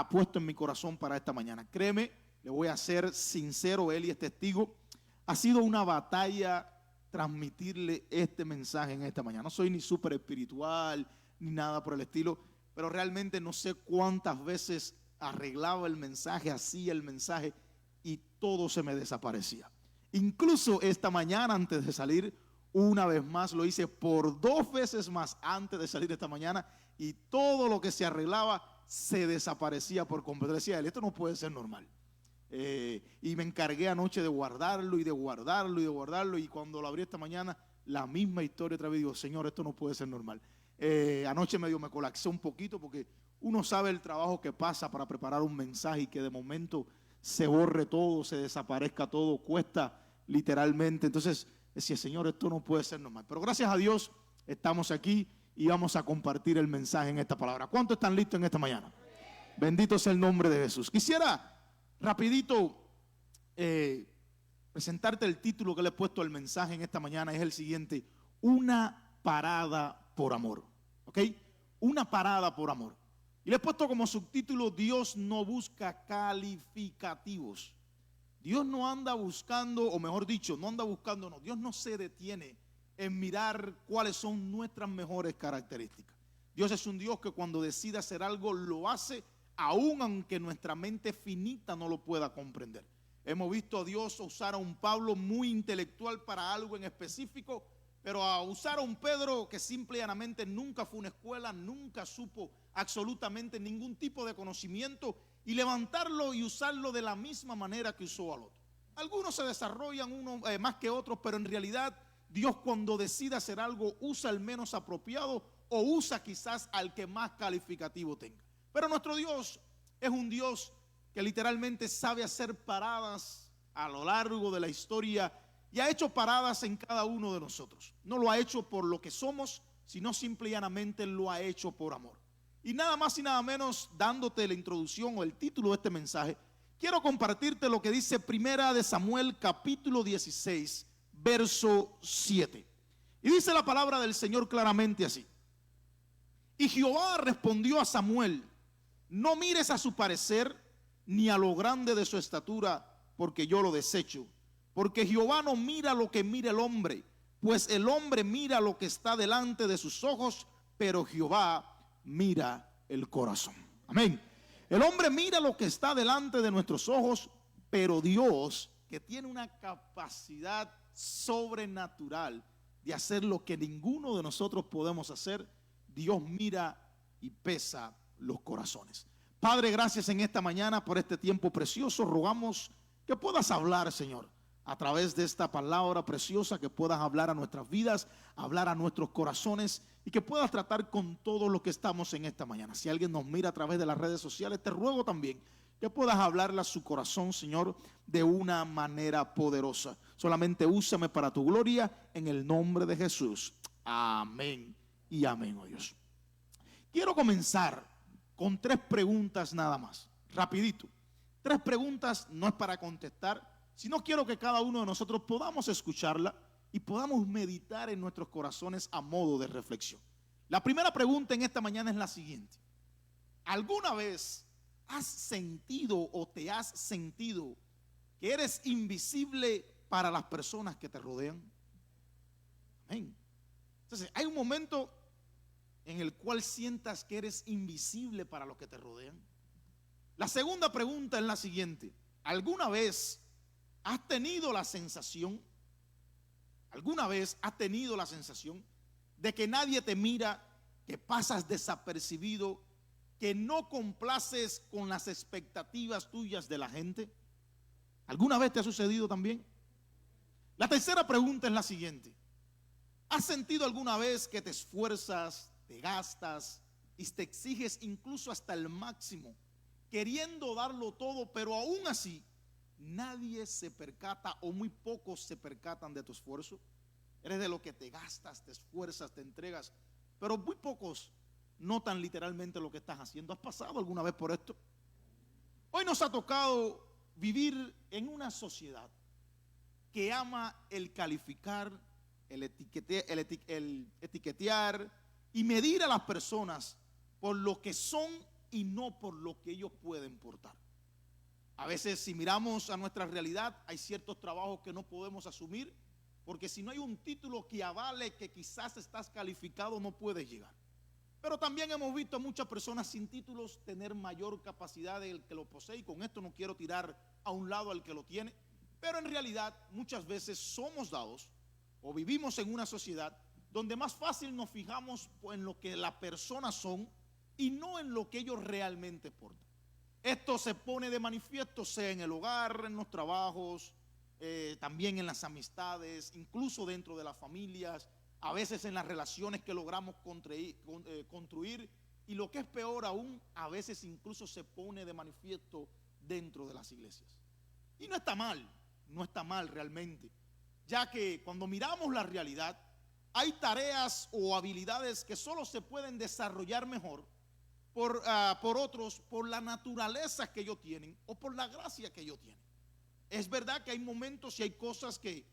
ha puesto en mi corazón para esta mañana. Créeme, le voy a ser sincero, Eli es testigo. Ha sido una batalla transmitirle este mensaje en esta mañana. No soy ni súper espiritual, ni nada por el estilo, pero realmente no sé cuántas veces arreglaba el mensaje, hacía el mensaje y todo se me desaparecía. Incluso esta mañana antes de salir, una vez más lo hice por 2 veces más antes de salir esta mañana y todo lo que se arreglaba se desaparecía por completo. Decía él, esto no puede ser normal. Y me encargué anoche de guardarlo y de guardarlo y de guardarlo, y cuando lo abrí esta mañana, la misma historia otra vez. Digo, Señor, esto no puede ser normal. Anoche me colapsé un poquito porque uno sabe el trabajo que pasa para preparar un mensaje y que de momento se borre todo, se desaparezca todo, cuesta literalmente. Entonces decía, Señor, esto no puede ser normal. Pero gracias a Dios estamos aquí y vamos a compartir el mensaje en esta palabra. ¿Cuántos están listos en esta mañana? Bendito sea el nombre de Jesús. Quisiera rapidito presentarte el título que le he puesto al mensaje en esta mañana. Es el siguiente: una parada por amor. ¿Ok? Una parada por amor. Y le he puesto como subtítulo: Dios no busca calificativos. Dios no anda buscando, o mejor dicho, no anda buscando, no. Dios no se detiene en mirar cuáles son nuestras mejores características. Dios es un Dios que cuando decide hacer algo lo hace, aun aunque nuestra mente finita no lo pueda comprender. Hemos visto a Dios usar a un Pablo muy intelectual para algo en específico, pero a usar a un Pedro que simple y llanamente nunca fue a una escuela, nunca supo absolutamente ningún tipo de conocimiento, y levantarlo y usarlo de la misma manera que usó al otro. Algunos se desarrollan más que otros, pero en realidad Dios cuando decide hacer algo usa el menos apropiado o usa quizás al que más calificativo tenga. Pero nuestro Dios es un Dios que literalmente sabe hacer paradas a lo largo de la historia y ha hecho paradas en cada uno de nosotros. No lo ha hecho por lo que somos, sino simple y llanamente lo ha hecho por amor. Y nada más y nada menos, dándote la introducción o el título de este mensaje, quiero compartirte lo que dice Primera de Samuel capítulo 16, verso 7. Y dice la palabra del Señor claramente así: y Jehová respondió a Samuel: no mires a su parecer ni a lo grande de su estatura, porque yo lo desecho. Porque Jehová no mira lo que mira el hombre, pues el hombre mira lo que está delante de sus ojos, pero Jehová mira el corazón. Amén. El hombre mira lo que está delante de nuestros ojos, pero Dios, que tiene una capacidad sobrenatural de hacer lo que ninguno de nosotros podemos hacer, Dios mira y pesa los corazones. Padre, gracias en esta mañana por este tiempo precioso. Rogamos que puedas hablar, Señor, a través de esta palabra preciosa, que puedas hablar a nuestras vidas, hablar a nuestros corazones y que puedas tratar con todo lo que estamos en esta mañana. Si alguien nos mira a través de las redes sociales, te ruego también que puedas hablarle a su corazón, Señor, de una manera poderosa. Solamente úsame para tu gloria, en el nombre de Jesús. Amén y amén, oh Dios. Quiero comenzar con 3 preguntas nada más, rapidito. 3 preguntas, no es para contestar, sino quiero que cada uno de nosotros podamos escucharla y podamos meditar en nuestros corazones a modo de reflexión. La primera pregunta en esta mañana es la siguiente: ¿alguna vez has sentido o te has sentido que eres invisible para las personas que te rodean? Amén. Entonces, hay un momento en el cual sientas que eres invisible para los que te rodean. La segunda pregunta es la siguiente: ¿alguna vez has tenido la sensación de que nadie te mira, que pasas desapercibido, que no complaces con las expectativas tuyas de la gente? ¿Alguna vez te ha sucedido también? La tercera pregunta es la siguiente: ¿has sentido alguna vez que te esfuerzas, te gastas y te exiges incluso hasta el máximo, queriendo darlo todo, pero aún así nadie se percata o muy pocos se percatan de tu esfuerzo? Eres de lo que te gastas, te esfuerzas, te entregas, pero muy pocos notan literalmente lo que estás haciendo. ¿Has pasado alguna vez por esto? Hoy nos ha tocado vivir en una sociedad que ama el calificar, el etiquetear y medir a las personas por lo que son y no por lo que ellos pueden portar. A veces, si miramos a nuestra realidad, hay ciertos trabajos que no podemos asumir, porque si no hay un título que avale que quizás estás calificado, no puedes llegar. Pero también hemos visto a muchas personas sin títulos tener mayor capacidad del que lo posee, y con esto no quiero tirar a un lado al que lo tiene, pero en realidad muchas veces somos dados o vivimos en una sociedad donde más fácil nos fijamos en lo que las personas son y no en lo que ellos realmente portan. Esto se pone de manifiesto, sea en el hogar, en los trabajos, también en las amistades, incluso dentro de las familias, a veces en las relaciones que logramos construir, y lo que es peor aún, a veces incluso se pone de manifiesto dentro de las iglesias. Y no está mal realmente, ya que cuando miramos la realidad, hay tareas o habilidades que solo se pueden desarrollar mejor por otros, por la naturaleza que ellos tienen o por la gracia que ellos tienen. Es verdad que hay momentos y hay cosas que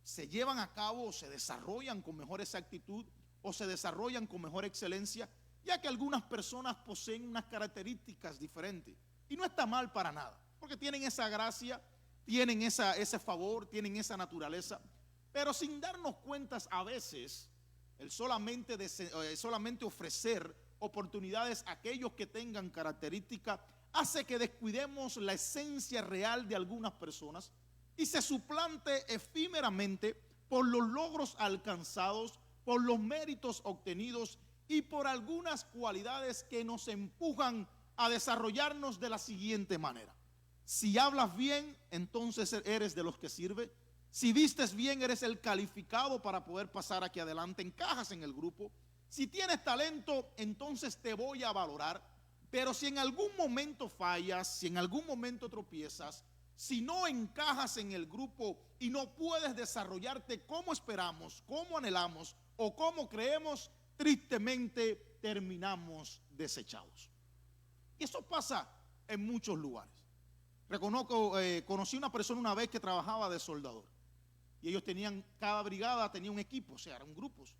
se llevan a cabo o se desarrollan con mejor exactitud o se desarrollan con mejor excelencia, ya que algunas personas poseen unas características diferentes. Y no está mal para nada, porque tienen esa gracia, tienen ese favor, tienen esa naturaleza. Pero sin darnos cuentas, a veces el solamente ofrecer oportunidades a aquellos que tengan características hace que descuidemos la esencia real de algunas personas y se suplante efímeramente por los logros alcanzados, por los méritos obtenidos y por algunas cualidades que nos empujan a desarrollarnos de la siguiente manera. Si hablas bien, entonces eres de los que sirve. Si vistes bien, eres el calificado para poder pasar aquí adelante, encajas en el grupo. Si tienes talento, entonces te voy a valorar. Pero si en algún momento fallas, si en algún momento tropiezas, si no encajas en el grupo y no puedes desarrollarte como esperamos, como anhelamos o como creemos, tristemente terminamos desechados. Y eso pasa en muchos lugares. Conocí una persona una vez que trabajaba de soldador. Y ellos cada brigada tenía un equipo, o sea, eran grupos.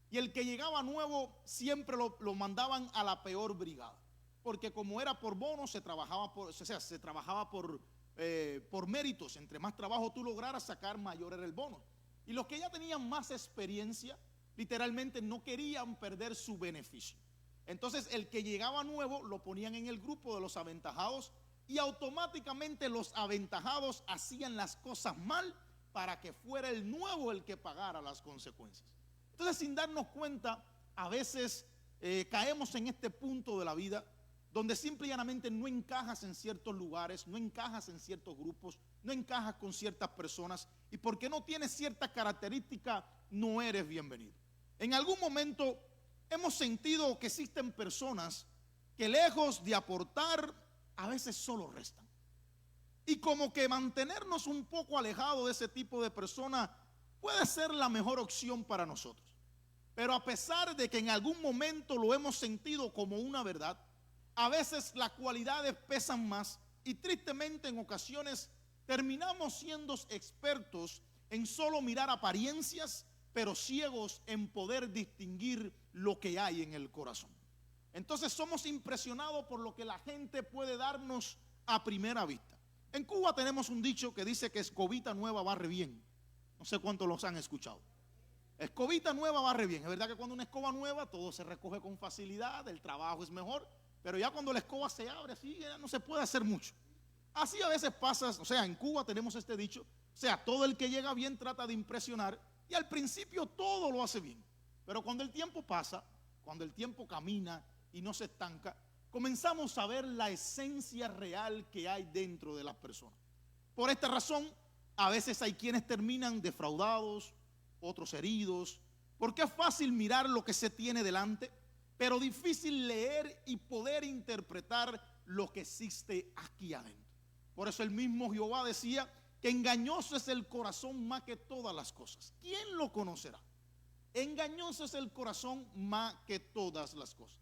Y el que llegaba nuevo siempre lo mandaban a la peor brigada. Porque como era por bonos, se trabajaba por méritos. Entre más trabajo tú lograras sacar, mayor era el bono. Y los que ya tenían más experiencia, literalmente no querían perder su beneficio. Entonces el que llegaba nuevo lo ponían en el grupo de los aventajados y automáticamente los aventajados hacían las cosas mal para que fuera el nuevo el que pagara las consecuencias. Entonces, sin darnos cuenta, a veces caemos en este punto de la vida donde simple y llanamente no encajas en ciertos lugares, no encajas en ciertos grupos, no encajas con ciertas personas, y porque no tienes cierta característica, no eres bienvenido. En algún momento hemos sentido que existen personas que lejos de aportar, a veces solo restan. Y como que mantenernos un poco alejados de ese tipo de personas puede ser la mejor opción para nosotros. Pero a pesar de que en algún momento lo hemos sentido como una verdad, a veces las cualidades pesan más y tristemente en ocasiones terminamos siendo expertos en solo mirar apariencias, pero ciegos en poder distinguir lo que hay en el corazón. Entonces somos impresionados por lo que la gente puede darnos a primera vista. En Cuba tenemos un dicho que dice que escobita nueva barre bien. No sé cuántos los han escuchado. Escobita nueva barre bien. Es verdad que cuando una escoba nueva todo se recoge con facilidad, el trabajo es mejor, pero ya cuando la escoba se abre así ya no se puede hacer mucho. Así a veces pasa, o sea, en Cuba tenemos este dicho, o sea, todo el que llega bien trata de impresionar y al principio todo lo hace bien. Pero cuando el tiempo pasa, cuando el tiempo camina y no se estanca, comenzamos a ver la esencia real que hay dentro de las personas. Por esta razón, a veces hay quienes terminan defraudados, otros heridos, porque es fácil mirar lo que se tiene delante, pero difícil leer y poder interpretar lo que existe aquí adentro. Por eso el mismo Jehová decía que engañoso es el corazón más que todas las cosas. ¿Quién lo conocerá? Engañoso es el corazón más que todas las cosas.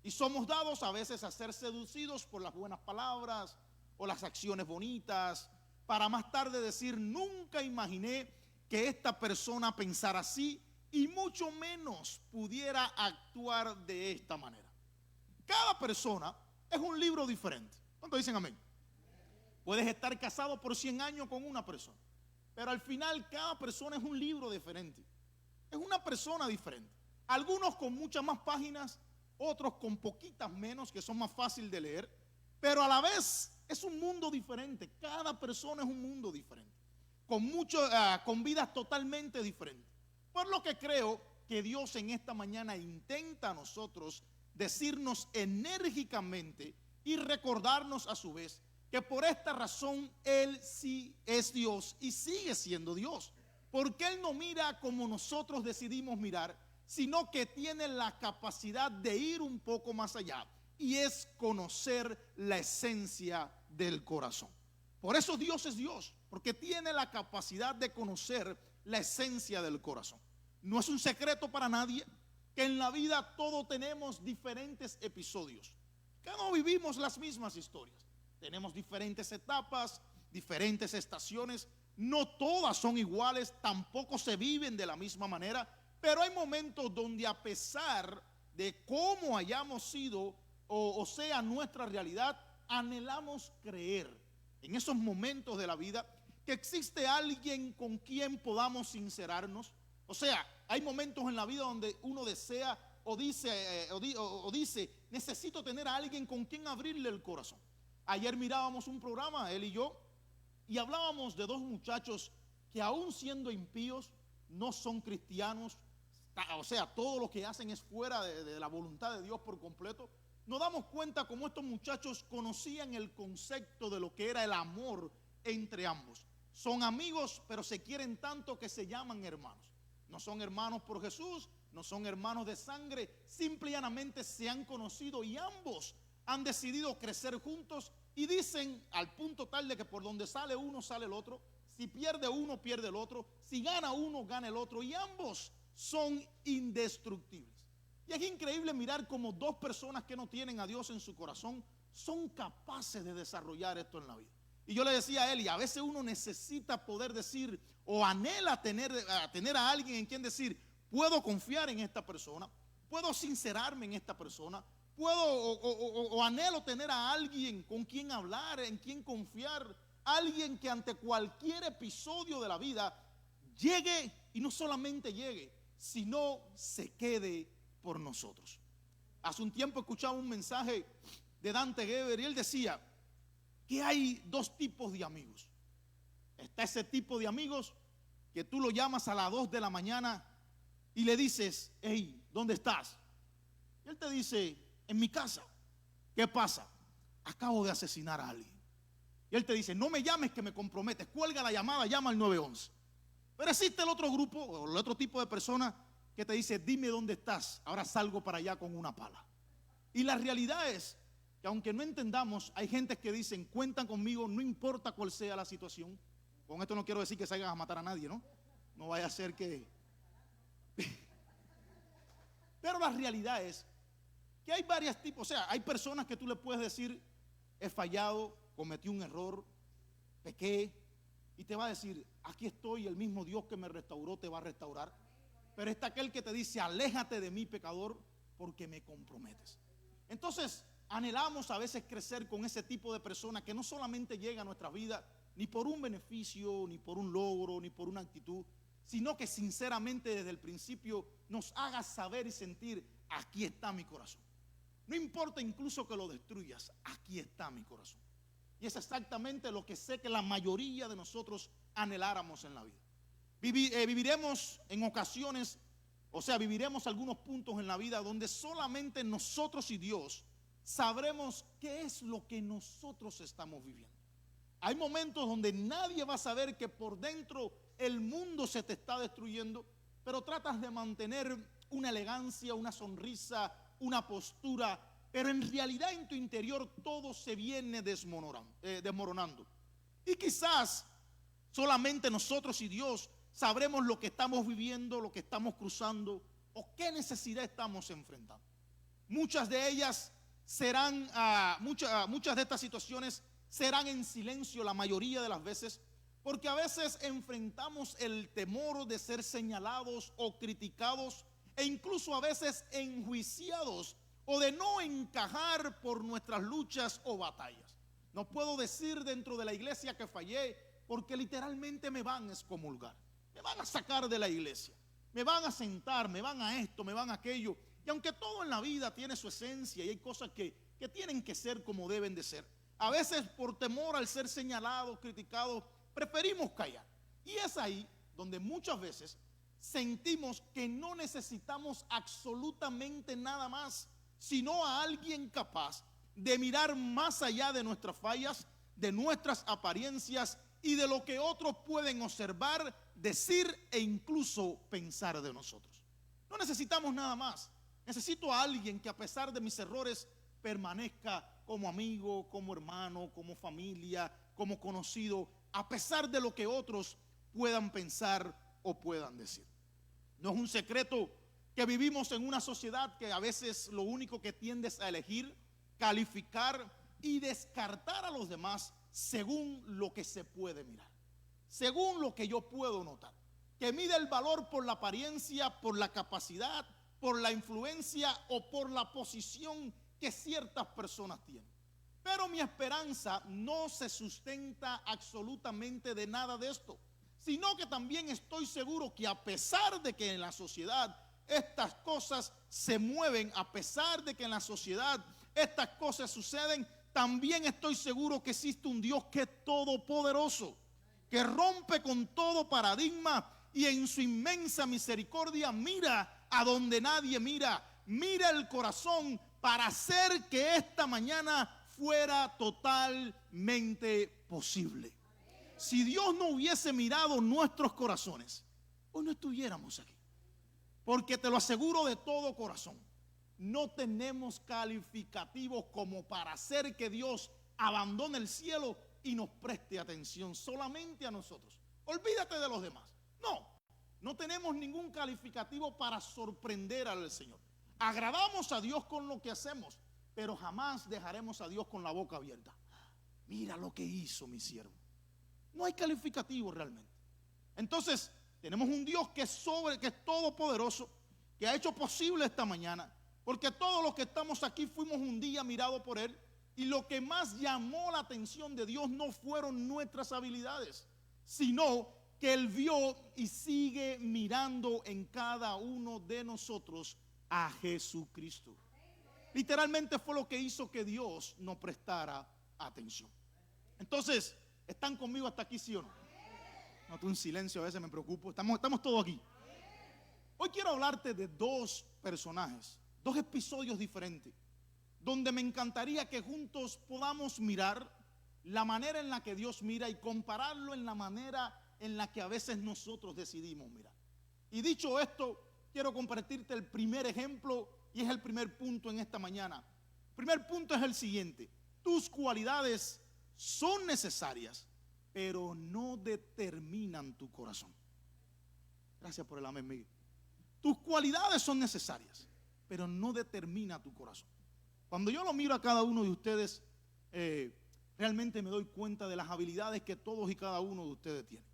Y somos dados a veces a ser seducidos por las buenas palabras o las acciones bonitas, para más tarde decir, nunca imaginé que esta persona pensara así y mucho menos pudiera actuar de esta manera. Cada persona es un libro diferente. ¿Cuántos dicen amén? Puedes estar casado por 100 años con una persona, pero al final cada persona es un libro diferente. Es una persona diferente. Algunos con muchas más páginas, otros con poquitas menos, que son más fáciles de leer, pero a la vez es un mundo diferente. Cada persona es un mundo diferente, con vidas totalmente diferentes. Por lo que creo que Dios en esta mañana intenta a nosotros decirnos enérgicamente y recordarnos a su vez que por esta razón Él sí es Dios y sigue siendo Dios, porque Él no mira como nosotros decidimos mirar, sino que tiene la capacidad de ir un poco más allá, y es conocer la esencia del corazón. Por eso Dios es Dios, porque tiene la capacidad de conocer la esencia del corazón. No es un secreto para nadie que en la vida todos tenemos diferentes episodios, que no vivimos las mismas historias. Tenemos diferentes etapas, diferentes estaciones. No todas son iguales, tampoco se viven de la misma manera, pero hay momentos donde, a pesar de cómo hayamos sido o sea nuestra realidad, anhelamos creer en esos momentos de la vida que existe alguien con quien podamos sincerarnos. O sea, hay momentos en la vida donde uno desea o dice, necesito tener a alguien con quien abrirle el corazón. Ayer mirábamos un programa, él y yo, y hablábamos de dos muchachos que, aún siendo impíos, no son cristianos. O sea, todo lo que hacen es fuera de la voluntad de Dios por completo. Nos damos cuenta cómo estos muchachos conocían el concepto de lo que era el amor entre ambos. Son amigos, pero se quieren tanto que se llaman hermanos. No son hermanos por Jesús, no son hermanos de sangre, simple y llanamente se han conocido y ambos han decidido crecer juntos, y dicen al punto tal de que por donde sale uno sale el otro, si pierde uno pierde el otro, si gana uno gana el otro, y ambos son indestructibles. Y es increíble mirar cómo dos personas que no tienen a Dios en su corazón son capaces de desarrollar esto en la vida. Y yo le decía a él, y a veces uno necesita poder decir, o anhela tener a alguien en quien decir, puedo confiar en esta persona, puedo sincerarme en esta persona, puedo o anhelo tener a alguien con quien hablar, en quien confiar, alguien que ante cualquier episodio de la vida llegue, y no solamente llegue, sino se quede por nosotros. Hace un tiempo escuchaba un mensaje de Dante Gebel y él decía que hay dos tipos de amigos. Está ese tipo de amigos que tú lo llamas a las 2 de la mañana y le dices, hey, ¿dónde estás? Y él te dice, en mi casa. ¿Qué pasa? Acabo de asesinar a alguien. Y él te dice, no me llames que me comprometes, cuelga la llamada, llama al 911. Pero existe el otro grupo, o el otro tipo de persona que te dice, dime dónde estás, ahora salgo para allá con una pala. Y la realidad es que, aunque no entendamos, hay gente que dicen, cuentan conmigo, no importa cuál sea la situación. Con esto no quiero decir que salgan a matar a nadie, ¿no? No vaya a ser que... Pero la realidad es que hay varios tipos. O sea, hay personas que tú le puedes decir, he fallado, cometí un error, pequé, y te va a decir, aquí estoy, el mismo Dios que me restauró te va a restaurar. Pero está aquel que te dice, aléjate de mí, pecador, porque me comprometes. Entonces, anhelamos a veces crecer con ese tipo de persona que no solamente llega a nuestra vida ni por un beneficio, ni por un logro, ni por una actitud, sino que sinceramente desde el principio nos haga saber y sentir, aquí está mi corazón. No importa incluso que lo destruyas, aquí está mi corazón. Y es exactamente lo que sé que la mayoría de nosotros anheláramos en la vida. Viviremos en ocasiones, o sea, viviremos algunos puntos en la vida donde solamente nosotros y Dios sabremos qué es lo que nosotros estamos viviendo. Hay momentos donde nadie va a saber que por dentro el mundo se te está destruyendo, pero tratas de mantener una elegancia, una sonrisa, una postura, pero en realidad en tu interior todo se viene desmoronando. Y quizás solamente nosotros y Dios sabremos lo que estamos viviendo, lo que estamos cruzando o qué necesidad estamos enfrentando. Muchas de ellas serán, muchas de estas situaciones serán en silencio la mayoría de las veces, porque a veces enfrentamos el temor de ser señalados o criticados e incluso a veces enjuiciados o de no encajar por nuestras luchas o batallas. No puedo decir dentro de la iglesia que fallé, porque literalmente me van a excomulgar, me van a sacar de la iglesia, me van a sentar, me van a esto, me van a aquello. Y aunque todo en la vida tiene su esencia y hay cosas que tienen que ser como deben de ser, a veces por temor al ser señalados, criticados, preferimos callar. Y es ahí donde muchas veces sentimos que no necesitamos absolutamente nada más, sino a alguien capaz de mirar más allá de nuestras fallas, de nuestras apariencias y de lo que otros pueden observar, decir e incluso pensar de nosotros. No necesitamos nada más. Necesito a alguien que, a pesar de mis errores, permanezca como amigo, como hermano, como familia, como conocido, a pesar de lo que otros puedan pensar o puedan decir. No es un secreto que vivimos en una sociedad que a veces lo único que tiende es a elegir, calificar y descartar a los demás según lo que se puede mirar, según lo que yo puedo notar, que mide el valor por la apariencia, por la capacidad, por la influencia o por la posición que ciertas personas tienen. Pero mi esperanza no se sustenta absolutamente de nada de esto, sino que también estoy seguro que, a pesar de que en la sociedad estas cosas se mueven, a pesar de que en la sociedad estas cosas suceden, también estoy seguro que existe un Dios que es todopoderoso, que rompe con todo paradigma y en su inmensa misericordia mira a donde nadie mira, mira el corazón para hacer que esta mañana fuera totalmente posible. Si Dios no hubiese mirado nuestros corazones, hoy no estuviéramos aquí. Porque te lo aseguro de todo corazón, no tenemos calificativos como para hacer que Dios abandone el cielo y nos preste atención solamente a nosotros. Olvídate de los demás. No tenemos ningún calificativo para sorprender al Señor. Agradamos a Dios con lo que hacemos, pero jamás dejaremos a Dios con la boca abierta. Mira lo que hizo mi siervo. No hay calificativo realmente. Entonces, tenemos un Dios que es todopoderoso, que ha hecho posible esta mañana, porque todos los que estamos aquí fuimos un día mirados por Él, y lo que más llamó la atención de Dios no fueron nuestras habilidades, sino que Él vio y sigue mirando en cada uno de nosotros a Jesucristo. Literalmente fue lo que hizo que Dios nos prestara atención. Entonces, ¿están conmigo hasta aquí, sí o no? Noto un silencio, a veces me preocupo. Estamos todos aquí. Hoy quiero hablarte de dos personajes, dos episodios diferentes, donde me encantaría que juntos podamos mirar la manera en la que Dios mira y compararlo en la manera en la que a veces nosotros decidimos mirar. Y dicho esto, quiero compartirte el primer ejemplo, y es el primer punto en esta mañana. El primer punto es el siguiente: tus cualidades son necesarias, pero no determinan tu corazón. Gracias por el amén, Miguel. Tus cualidades son necesarias, pero no determina tu corazón. Cuando yo lo miro a cada uno de ustedes, realmente me doy cuenta de las habilidades que todos y cada uno de ustedes tienen.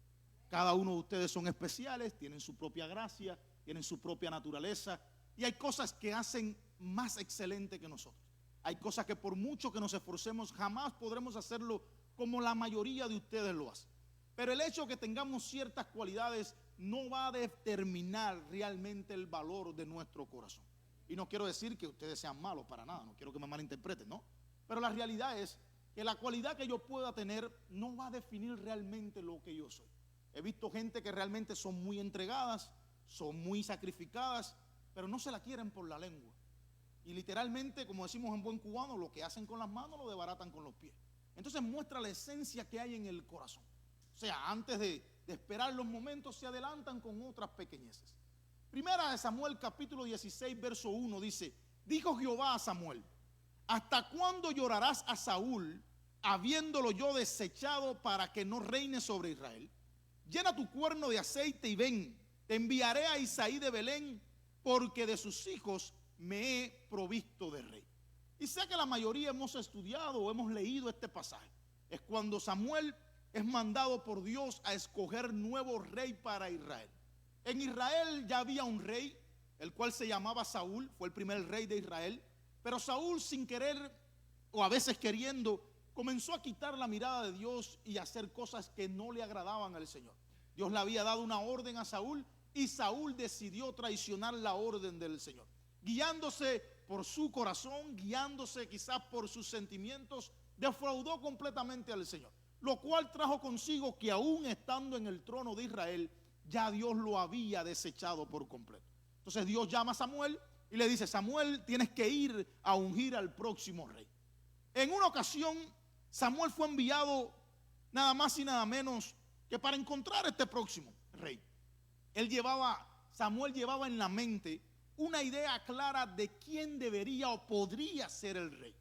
Cada uno de ustedes son especiales, tienen su propia gracia, tienen su propia naturaleza, y hay cosas que hacen más excelente que nosotros. Hay cosas que, por mucho que nos esforcemos, jamás podremos hacerlo como la mayoría de ustedes lo hacen. Pero el hecho de que tengamos ciertas cualidades no va a determinar realmente el valor de nuestro corazón. Y no quiero decir que ustedes sean malos para nada, no quiero que me malinterpreten, ¿no? Pero la realidad es que la cualidad que yo pueda tener no va a definir realmente lo que yo soy. He visto gente que realmente son muy entregadas, son muy sacrificadas, pero no se la quieren por la lengua. Y literalmente, como decimos en buen cubano, lo que hacen con las manos lo desbaratan con los pies. Entonces muestra la esencia que hay en el corazón. O sea, antes de esperar los momentos, se adelantan con otras pequeñeces. Primera de Samuel, capítulo 16, verso 1, dice: dijo Jehová a Samuel: ¿hasta cuándo llorarás a Saúl, habiéndolo yo desechado, para que no reine sobre Israel? Llena tu cuerno de aceite y ven, te enviaré a Isaí de Belén, porque de sus hijos me he provisto de rey. Y sé que la mayoría hemos estudiado o hemos leído este pasaje. Es cuando Samuel es mandado por Dios a escoger nuevo rey para Israel. En Israel ya había un rey, el cual se llamaba Saúl, fue el primer rey de Israel. Pero Saúl, sin querer o a veces queriendo, comenzó a quitar la mirada de Dios y a hacer cosas que no le agradaban al Señor. Dios le había dado una orden a Saúl y Saúl decidió traicionar la orden del Señor, guiándose por su corazón, guiándose quizás por sus sentimientos, defraudó completamente al Señor, lo cual trajo consigo que aún estando en el trono de Israel, ya Dios lo había desechado por completo. Entonces Dios llama a Samuel y le dice: Samuel, tienes que ir a ungir al próximo rey. En una ocasión, Samuel fue enviado nada más y nada menos que para encontrar a este próximo rey. Samuel llevaba en la mente una idea clara de quién debería o podría ser el rey.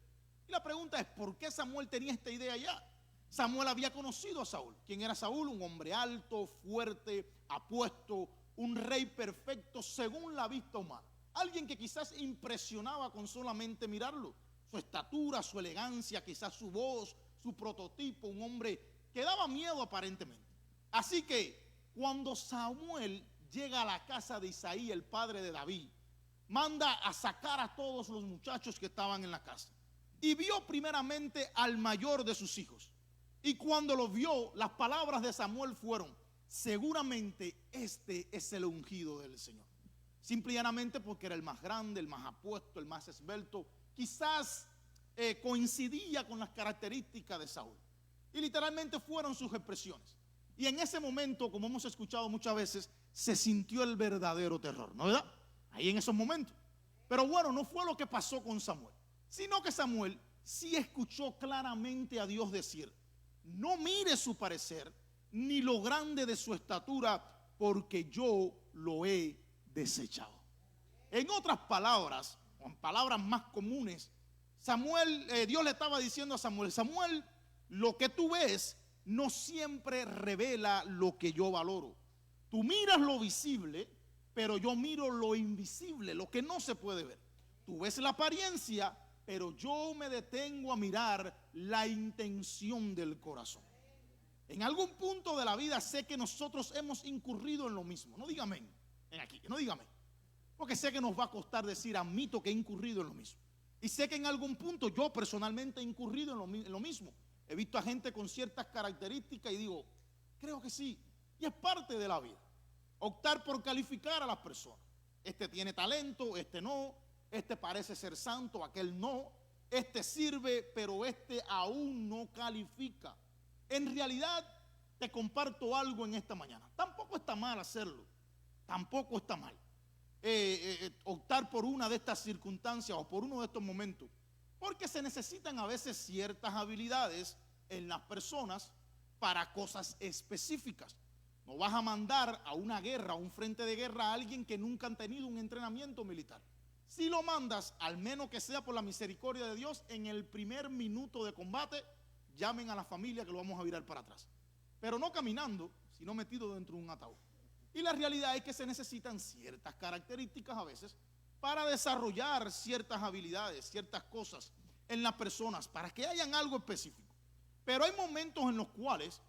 Y la pregunta es: ¿por qué Samuel tenía esta idea ya? Samuel había conocido a Saúl. ¿Quién era Saúl? Un hombre alto, fuerte, apuesto, un rey perfecto según la vista humana. Alguien que quizás impresionaba con solamente mirarlo. Su estatura, su elegancia, quizás su voz, su prototipo, un hombre que daba miedo aparentemente. Así que cuando Samuel llega a la casa de Isaí, el padre de David, manda a sacar a todos los muchachos que estaban en la casa. Y vio primeramente al mayor de sus hijos. Y cuando lo vio, las palabras de Samuel fueron: seguramente este es el ungido del Señor. Simple y llanamente porque era el más grande, el más apuesto, el más esbelto. Quizás coincidía con las características de Saúl. Y literalmente fueron sus expresiones. Y en ese momento, como hemos escuchado muchas veces, se sintió el verdadero terror, ¿no verdad? Ahí en esos momentos. Pero bueno, no fue lo que pasó con Samuel, sino que Samuel sí escuchó claramente a Dios decir: no mire su parecer ni lo grande de su estatura, porque yo lo he desechado. En otras palabras, o en palabras más comunes, Dios le estaba diciendo a Samuel: Samuel, lo que tú ves no siempre revela lo que yo valoro. Tú miras lo visible, pero yo miro lo invisible, lo que no se puede ver. Tú ves la apariencia, pero yo me detengo a mirar la intención del corazón. En algún punto de la vida sé que nosotros hemos incurrido en lo mismo. No dígame aquí, no dígame, porque sé que nos va a costar decir: admito que he incurrido en lo mismo. Y sé que en algún punto yo personalmente he incurrido en lo mismo. He visto a gente con ciertas características y digo: creo que sí. Y es parte de la vida. Optar por calificar a las personas. Este tiene talento, este no. Este parece ser santo, aquel no. Este sirve, pero este aún no califica. En realidad, te comparto algo en esta mañana. Tampoco está mal hacerlo. Tampoco está mal optar por una de estas circunstancias o por uno de estos momentos, porque se necesitan a veces ciertas habilidades en las personas para cosas específicas. No vas a mandar a una guerra, a un frente de guerra, a alguien que nunca han tenido un entrenamiento militar. Si lo mandas, al menos que sea por la misericordia de Dios, en el primer minuto de combate, llamen a la familia que lo vamos a virar para atrás. Pero no caminando, sino metido dentro de un ataúd. Y la realidad es que se necesitan ciertas características a veces para desarrollar ciertas habilidades, ciertas cosas en las personas, para que hayan algo específico. Pero hay momentos en los cuales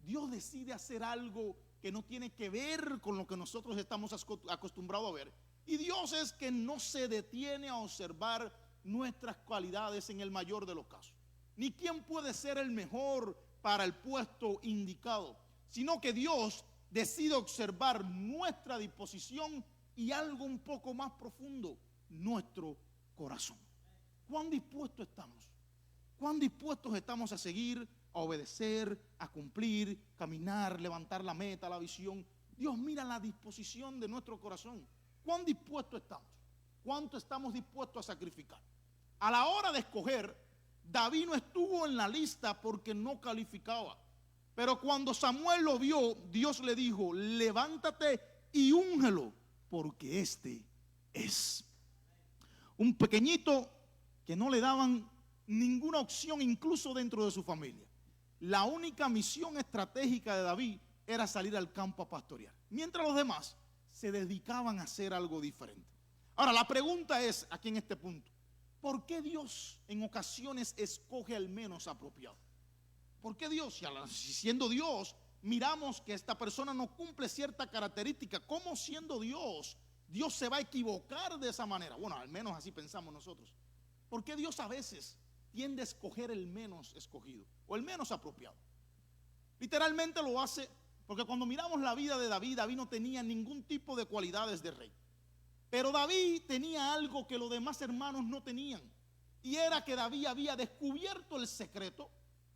Dios decide hacer algo que no tiene que ver con lo que nosotros estamos acostumbrados a ver. Y Dios es que no se detiene a observar nuestras cualidades en el mayor de los casos, ni quién puede ser el mejor para el puesto indicado, sino que Dios decide observar nuestra disposición y algo un poco más profundo: nuestro corazón. ¿Cuán dispuestos estamos? ¿Cuán dispuestos estamos a seguir, a obedecer, a cumplir, caminar, levantar la meta, la visión? Dios mira la disposición de nuestro corazón. ¿Cuán dispuestos estamos? ¿Cuánto estamos dispuestos a sacrificar? A la hora de escoger, David no estuvo en la lista porque no calificaba. Pero cuando Samuel lo vio, Dios le dijo: levántate y úngelo, porque este es. Un pequeñito que no le daban ninguna opción, incluso dentro de su familia. La única misión estratégica de David era salir al campo a pastorear, mientras los demás se dedicaban a hacer algo diferente. Ahora, la pregunta es, aquí en este punto: ¿por qué Dios en ocasiones escoge al menos apropiado? ¿Por qué Dios, si siendo Dios, miramos que esta persona no cumple cierta característica? ¿Cómo siendo Dios, Dios se va a equivocar de esa manera? Bueno, al menos así pensamos nosotros. ¿Por qué Dios a veces tiende a escoger el menos escogido o el menos apropiado? Literalmente lo hace porque cuando miramos la vida de David, David no tenía ningún tipo de cualidades de rey. Pero David tenía algo que los demás hermanos no tenían. Y era que David había descubierto el secreto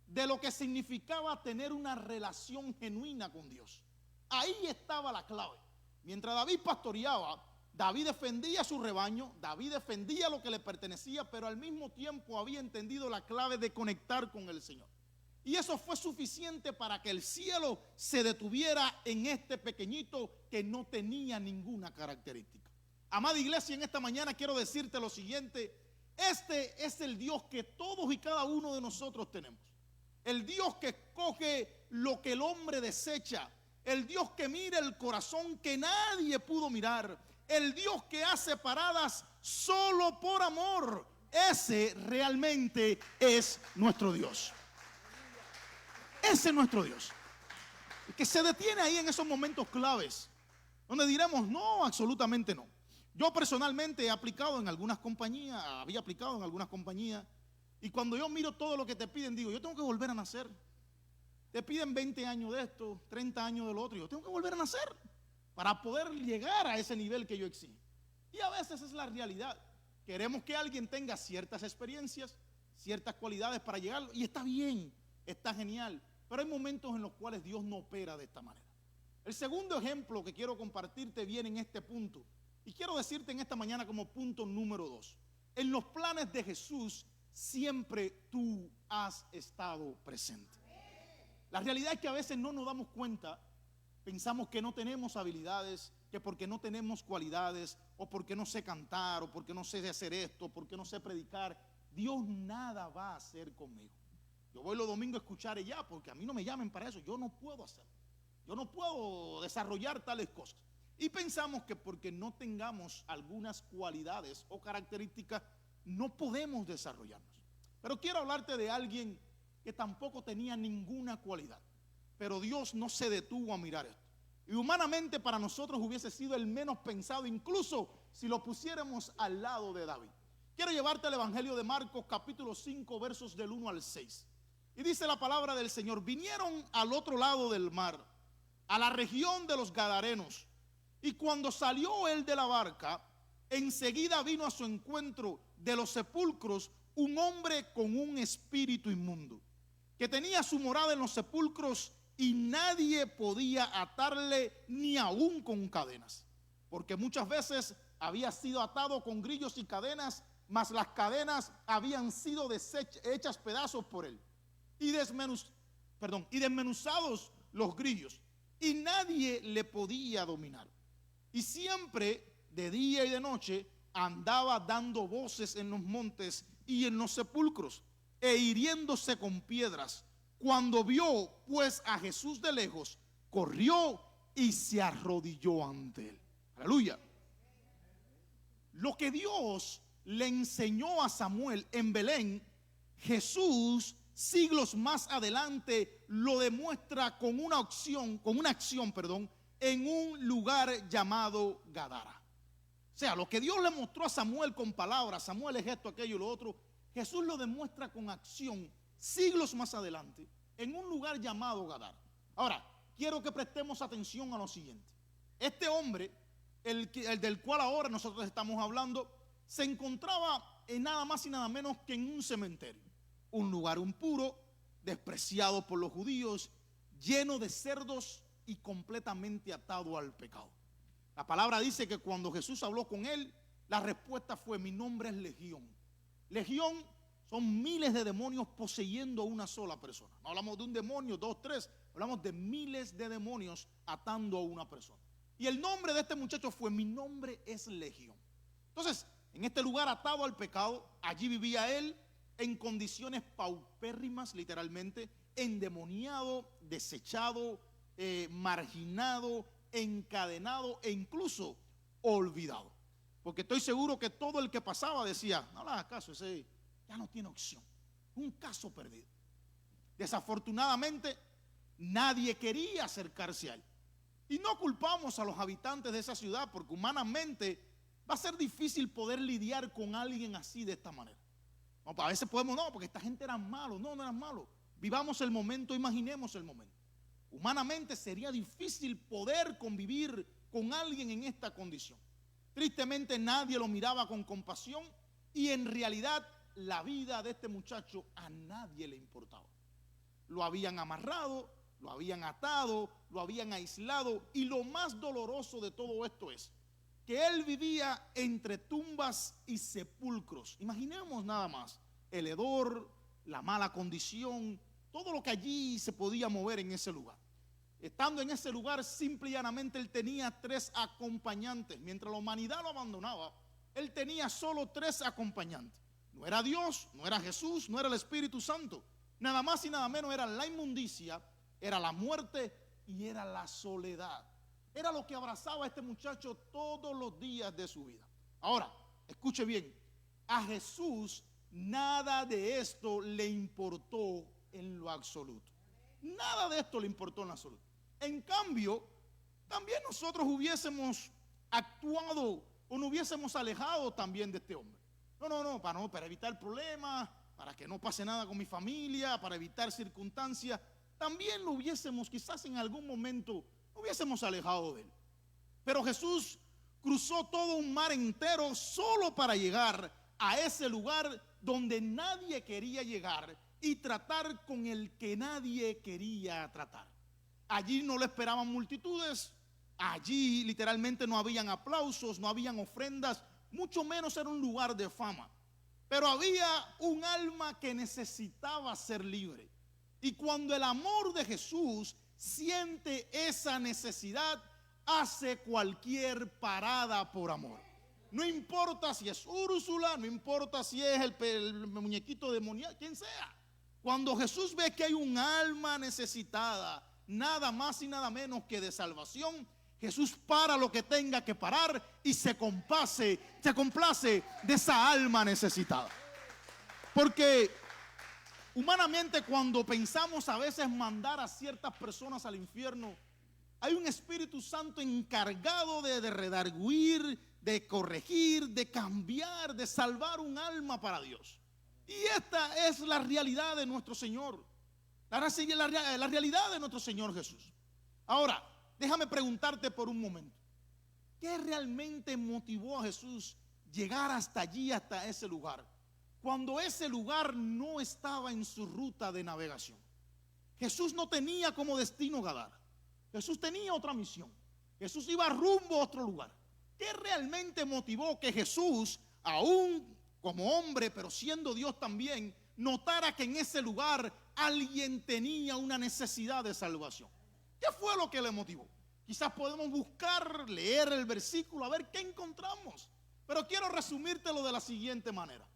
de lo que significaba tener una relación genuina con Dios. Ahí estaba la clave. Mientras David pastoreaba, David defendía su rebaño, David defendía lo que le pertenecía, pero al mismo tiempo había entendido la clave de conectar con el Señor. Y eso fue suficiente para que el cielo se detuviera en este pequeñito que no tenía ninguna característica. Amada iglesia, en esta mañana quiero decirte lo siguiente: este es el Dios que todos y cada uno de nosotros tenemos. El Dios que escoge lo que el hombre desecha. El Dios que mira el corazón que nadie pudo mirar. El Dios que hace paradas solo por amor. Ese realmente es nuestro Dios. Ese es nuestro Dios. Que se detiene ahí en esos momentos claves donde diremos no, absolutamente no. Yo personalmente he aplicado en algunas compañías, había aplicado en algunas compañías, y cuando yo miro todo lo que te piden, digo, yo tengo que volver a nacer. Te piden 20 años de esto, 30 años de lo otro, yo tengo que volver a nacer para poder llegar a ese nivel que yo exijo. Y a veces es la realidad. Queremos que alguien tenga ciertas experiencias, ciertas cualidades para llegar, y está bien, está genial, pero hay momentos en los cuales Dios no opera de esta manera. El segundo ejemplo que quiero compartirte viene en este punto, y quiero decirte en esta mañana como punto número 2. En los planes de Jesús siempre tú has estado presente. La realidad es que a veces no nos damos cuenta, pensamos que no tenemos habilidades, que porque no tenemos cualidades, o porque no sé cantar, o porque no sé hacer esto, porque no sé predicar, Dios nada va a hacer conmigo. Yo voy los domingos a escuchar y ya, porque a mí no me llamen para eso, yo no puedo hacerlo. Yo no puedo desarrollar tales cosas. Y pensamos que porque no tengamos algunas cualidades o características, no podemos desarrollarnos. Pero quiero hablarte de alguien que tampoco tenía ninguna cualidad, pero Dios no se detuvo a mirar esto. Y humanamente para nosotros hubiese sido el menos pensado, incluso si lo pusiéramos al lado de David. Quiero llevarte al Evangelio de Marcos, capítulo 5, versos del 1 al 6. Y dice la palabra del Señor: vinieron al otro lado del mar, a la región de los Gadarenos. Y cuando salió él de la barca, enseguida vino a su encuentro de los sepulcros un hombre con un espíritu inmundo, que tenía su morada en los sepulcros, y nadie podía atarle ni aún con cadenas, porque muchas veces había sido atado con grillos y cadenas, mas las cadenas habían sido hechas pedazos por él, y desmenuzados los grillos, y nadie le podía dominar. Y siempre, de día y de noche, andaba dando voces en los montes y en los sepulcros, e hiriéndose con piedras. Cuando vio pues a Jesús de lejos, corrió y se arrodilló ante él. Aleluya. Lo que Dios le enseñó a Samuel en Belén, Jesús siglos más adelante lo demuestra con una acción, en un lugar llamado Gadara. O sea, lo que Dios le mostró a Samuel con palabras, Samuel es esto, aquello y lo otro, Jesús lo demuestra con acción siglos más adelante en un lugar llamado Gadara. Ahora, quiero que prestemos atención a lo siguiente. Este hombre, el del cual ahora nosotros estamos hablando, se encontraba en nada más y nada menos que en un cementerio, un lugar impuro, despreciado por los judíos, lleno de cerdos y completamente atado al pecado. La palabra dice que cuando Jesús habló con él, la respuesta fue: mi nombre es Legión. Legión son miles de demonios poseyendo a una sola persona. No hablamos de un demonio, 2, 3, hablamos de miles de demonios atando a una persona. Y el nombre de este muchacho fue: mi nombre es Legión. Entonces, en este lugar atado al pecado, allí vivía él en condiciones paupérrimas, literalmente, endemoniado, desechado, marginado, encadenado e incluso olvidado. Porque estoy seguro que todo el que pasaba decía: no le hagas caso, ese ya no tiene opción, un caso perdido. Desafortunadamente nadie quería acercarse a él. Y no culpamos a los habitantes de esa ciudad, porque humanamente va a ser difícil poder lidiar con alguien así de esta manera. No, a veces podemos, no, porque esta gente era malo. No, no eran malos. Vivamos el momento, imaginemos el momento. Humanamente sería difícil poder convivir con alguien en esta condición. Tristemente nadie lo miraba con compasión y en realidad la vida de este muchacho a nadie le importaba. Lo habían amarrado, lo habían atado, lo habían aislado y lo más doloroso de todo esto es que él vivía entre tumbas y sepulcros. Imaginemos nada más el hedor, la mala condición, todo lo que allí se podía mover en ese lugar. Estando en ese lugar, simple y llanamente, él tenía 3 acompañantes. Mientras la humanidad lo abandonaba, él tenía solo 3 acompañantes. No era Dios, no era Jesús, no era el Espíritu Santo. Nada más y nada menos era la inmundicia, era la muerte y era la soledad. Era lo que abrazaba a este muchacho todos los días de su vida. Ahora, escuche bien, a Jesús nada de esto le importó en lo absoluto. Nada de esto le importó en lo absoluto. En cambio, también nosotros hubiésemos actuado o nos hubiésemos alejado también de este hombre. No, para evitar problemas, para que no pase nada con mi familia, para evitar circunstancias, también lo hubiésemos, quizás en algún momento, hubiésemos alejado de él. Pero Jesús cruzó todo un mar entero solo para llegar a ese lugar donde nadie quería llegar y tratar con el que nadie quería tratar. Allí no le esperaban multitudes, allí literalmente no habían aplausos, no habían ofrendas, mucho menos era un lugar de fama. Pero había un alma que necesitaba ser libre. Y cuando el amor de Jesús siente esa necesidad, hace cualquier parada por amor. No importa si es Úrsula, no importa si es el muñequito demoníaco, quien sea. Cuando Jesús ve que hay un alma necesitada, nada más y nada menos que de salvación, Jesús para lo que tenga que parar y se complace de esa alma necesitada. Porque humanamente cuando pensamos a veces mandar a ciertas personas al infierno, hay un Espíritu Santo encargado de redarguir, de corregir, de cambiar, de salvar un alma para Dios. Y esta es la realidad de nuestro Señor. La realidad de nuestro Señor Jesús. Ahora, déjame preguntarte por un momento. ¿Qué realmente motivó a Jesús llegar hasta allí, hasta ese lugar? Cuando ese lugar no estaba en su ruta de navegación. Jesús no tenía como destino Gadara. Jesús tenía otra misión. Jesús iba rumbo a otro lugar. ¿Qué realmente motivó que Jesús, aún como hombre, pero siendo Dios también, notara que en ese lugar alguien tenía una necesidad de salvación? ¿Qué fue lo que le motivó? Quizás podemos buscar, leer el versículo, a ver qué encontramos. Pero quiero resumírtelo de la siguiente manera.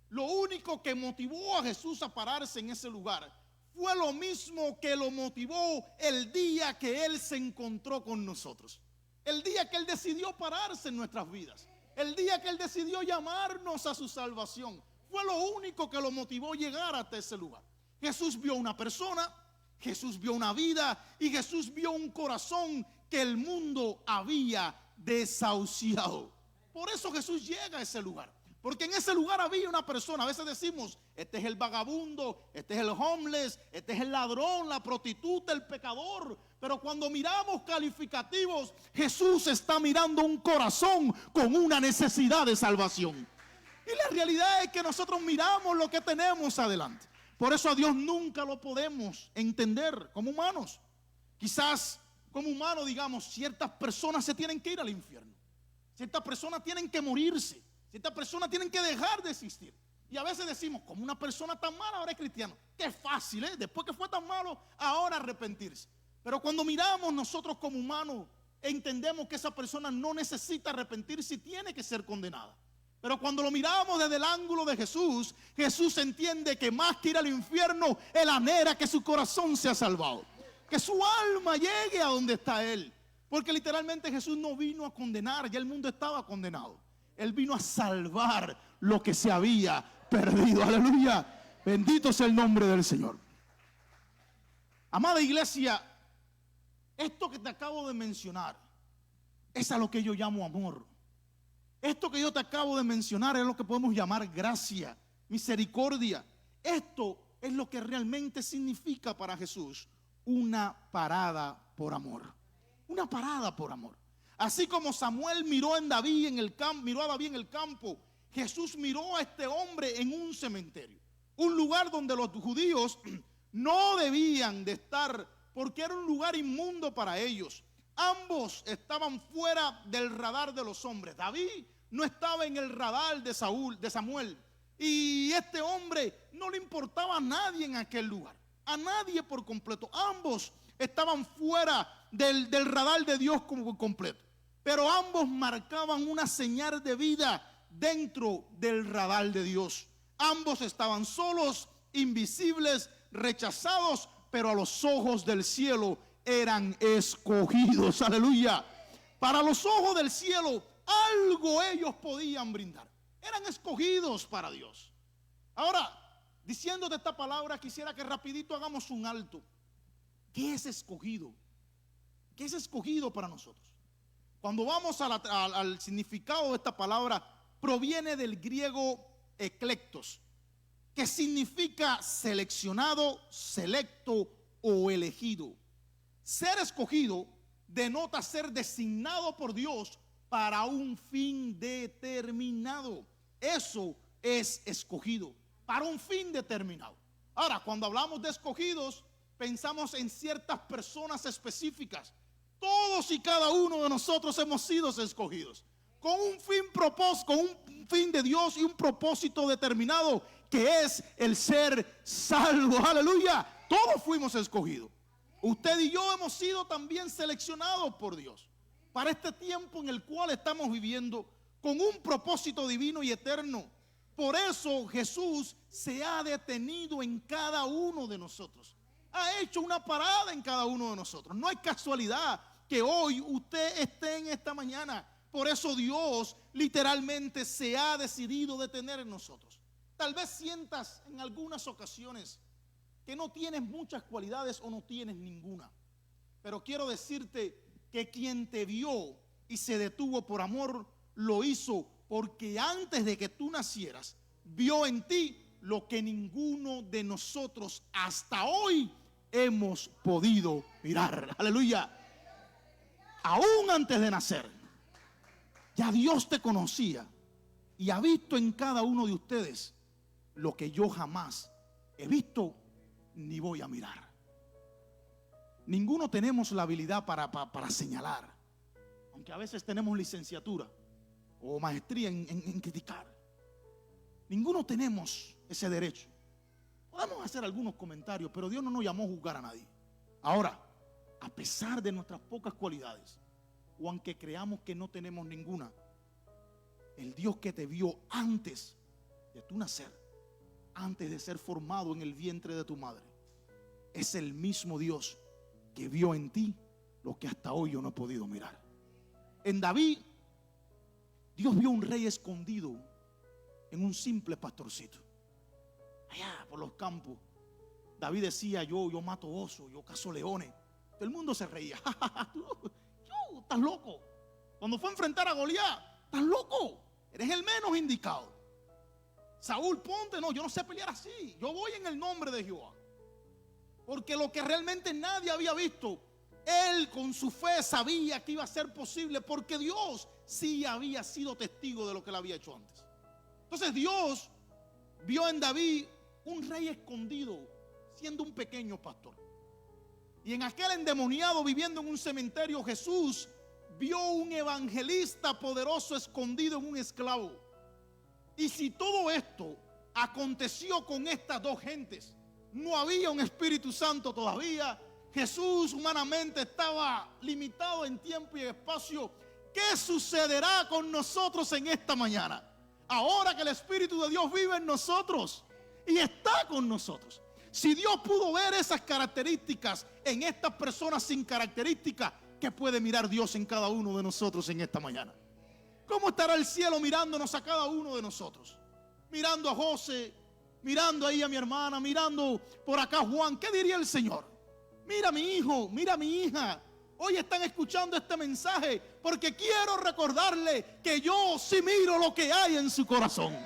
Lo único que motivó a Jesús a pararse en ese lugar fue lo mismo que lo motivó el día que Él se encontró con nosotros. El día que Él decidió pararse en nuestras vidas. El día que Él decidió llamarnos a su salvación. Fue lo único que lo motivó a llegar hasta ese lugar. Jesús vio una persona, Jesús vio una vida y Jesús vio un corazón que el mundo había desahuciado. Por eso Jesús llega a ese lugar. Porque en ese lugar había una persona. A veces decimos, este es el vagabundo, este es el homeless, este es el ladrón, la prostituta, el pecador. Pero cuando miramos calificativos, Jesús está mirando un corazón con una necesidad de salvación. Y la realidad es que nosotros miramos lo que tenemos adelante. Por eso a Dios nunca lo podemos entender como humanos. Quizás como humanos digamos, ciertas personas se tienen que ir al infierno. Ciertas personas tienen que morirse. Ciertas personas tienen que dejar de existir. Y a veces decimos, como una persona tan mala ahora es cristiano. Qué fácil, ¿eh? Después que fue tan malo, ahora arrepentirse. Pero cuando miramos nosotros como humanos, entendemos que esa persona no necesita arrepentirse y tiene que ser condenada. Pero cuando lo miramos desde el ángulo de Jesús, Jesús entiende que más que ir al infierno, Él anhela que su corazón sea salvado. Que su alma llegue a donde está Él. Porque literalmente Jesús no vino a condenar, ya el mundo estaba condenado. Él vino a salvar lo que se había perdido. Aleluya. Bendito sea el nombre del Señor. Amada iglesia, esto que te acabo de mencionar es a lo que yo llamo amor. Esto que yo te acabo de mencionar es lo que podemos llamar gracia. misericordia. Esto es lo que realmente significa para Jesús una parada por amor. Una parada por amor. Así como Samuel miró en David en el campo, miró a David en el campo, Jesús miró a este hombre en un cementerio, un lugar donde los judíos no debían de estar, porque era un lugar inmundo para ellos. Ambos estaban fuera del radar de los hombres. David no estaba en el radar de Samuel, y este hombre no le importaba a nadie en aquel lugar, a nadie por completo. Ambos estaban fuera del radar de Dios como completo, pero ambos marcaban una señal de vida dentro del radar de Dios. Ambos estaban solos, invisibles, rechazados, pero a los ojos del cielo eran escogidos. Aleluya. Para los ojos del cielo algo ellos podían brindar. Eran escogidos para Dios. Ahora, diciéndote esta palabra, quisiera que rapidito hagamos un alto. ¿Qué es escogido? ¿Qué es escogido para nosotros? Cuando vamos al significado de esta palabra, proviene del griego eclectos, que significa seleccionado, selecto o elegido. Ser escogido denota ser designado por Dios para un fin determinado. Eso es escogido, para un fin determinado. Ahora, cuando hablamos de escogidos, pensamos en ciertas personas específicas. Todos y cada uno de nosotros hemos sido escogidos con un fin de Dios y un propósito determinado, que es el ser salvo. Aleluya. Todos fuimos escogidos. Usted y yo hemos sido también seleccionados por Dios para este tiempo en el cual estamos viviendo, con un propósito divino y eterno. Por eso Jesús se ha detenido en cada uno de nosotros. Ha hecho una parada en cada uno de nosotros. No es casualidad que hoy usted esté en esta mañana. Por eso Dios literalmente se ha decidido detener en nosotros. Tal vez sientas en algunas ocasiones que no tienes muchas cualidades o no tienes ninguna. Pero quiero decirte que quien te vio y se detuvo por amor, lo hizo porque antes de que tú nacieras, vio en ti lo que ninguno de nosotros hasta hoy hemos podido mirar. Aleluya. Aún antes de nacer, ya Dios te conocía y ha visto en cada uno de ustedes lo que yo jamás he visto ni voy a mirar. Ninguno tenemos la habilidad para señalar, aunque a veces tenemos licenciatura o maestría en criticar. Ninguno tenemos ese derecho. Podemos hacer algunos comentarios, pero Dios no nos llamó a juzgar a nadie. Ahora, a pesar de nuestras pocas cualidades, o aunque creamos que no tenemos ninguna, el Dios que te vio antes de tu nacer, antes de ser formado en el vientre de tu madre, es el mismo Dios que vio en ti lo que hasta hoy yo no he podido mirar. En David, Dios vio un rey escondido en un simple pastorcito. Allá por los campos, David decía: yo mato osos, yo cazo leones. Todo el mundo se reía. Tú estás loco. Cuando fue a enfrentar a Goliat, estás loco, eres el menos indicado. Saúl, ponte, no, yo no sé pelear así, yo voy en el nombre de Jehová. Porque lo que realmente nadie había visto, él con su fe sabía que iba a ser posible, porque Dios sí había sido testigo de lo que él había hecho antes. Entonces Dios vio en David un rey escondido, siendo un pequeño pastor. Y en aquel endemoniado viviendo en un cementerio, Jesús vio un evangelista poderoso escondido en un esclavo. Y si todo esto aconteció con estas dos gentes, no había un Espíritu Santo todavía, Jesús humanamente estaba limitado en tiempo y espacio, ¿qué sucederá con nosotros en esta mañana? Ahora que el Espíritu de Dios vive en nosotros y está con nosotros. Si Dios pudo ver esas características en estas personas sin características, ¿qué puede mirar Dios en cada uno de nosotros en esta mañana? ¿Cómo estará el cielo mirándonos a cada uno de nosotros? Mirando a José, mirando ahí a mi hermana, mirando por acá a Juan. ¿Qué diría el Señor? Mira a mi hijo, mira a mi hija. Hoy están escuchando este mensaje porque quiero recordarle que yo sí miro lo que hay en su corazón.